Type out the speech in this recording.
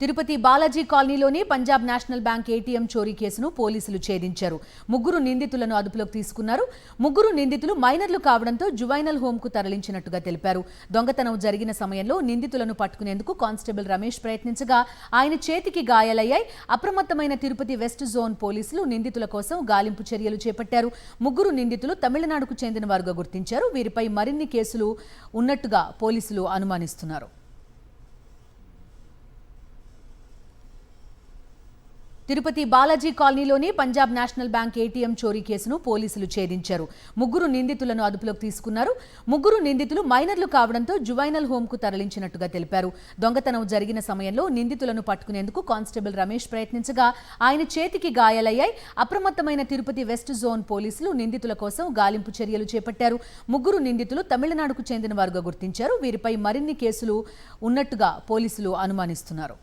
తిరుపతి బాలాజీ కాలనీలోని Punjab national bank ATM చోరీ కేసును పోలీసులు ఛేదించారు. ముగ్గురు నిందితులను అదుపులోకి తీసుకున్నారు. ముగ్గురు నిందితులు మైనర్లు కావడంతో జువైనల్ హోంకు తరలించినట్టుగా తెలిపారు. దొంగతనం జరిగిన సమయంలో నిందితులను పట్టుకునేందుకు కానిస్టేబుల్ రమేష్ ప్రయత్నించగా ఆయన చేతికి గాయాలయ్యాయి. అప్రమత్తమైన తిరుపతి వెస్ట్ జోన్ పోలీసులు నిందితుల కోసం గాలింపు చర్యలు చేపట్టారు. ముగ్గురు నిందితులు తమిళనాడుకు చెందిన వారుగా గుర్తించారు. వీరిపై మరిన్ని కేసులు ఉన్నట్టుగా పోలీసులు అనుమానిస్తున్నారు. తిరుపతి బాలాజీ కాలనీలోని పంజాబ్ నేషనల్ బ్యాంక్ ఏటీఎం చోరీ కేసును పోలీసులు ఛేదించారు. ముగ్గురు నిందితులను అదుపులోకి తీసుకున్నారు. ముగ్గురు నిందితులు మైనర్లు కావడంతో జువైనల్ హోంకు తరలించినట్టుగా తెలిపారు. దొంగతనం జరిగిన సమయంలో నిందితులను పట్టుకునేందుకు కానిస్టేబుల్ రమేష్ ప్రయత్నించగా ఆయన చేతికి గాయాలయ్యాయి. అప్రమత్తమైన తిరుపతి వెస్ట్ జోన్ పోలీసులు నిందితుల కోసం గాలింపు చర్యలు చేపట్టారు. ముగ్గురు నిందితులు తమిళనాడుకు చెందిన వారుగా గుర్తించారు. వీరిపై మరిన్ని కేసులు ఉన్నట్టుగా పోలీసులు అనుమానిస్తున్నారు.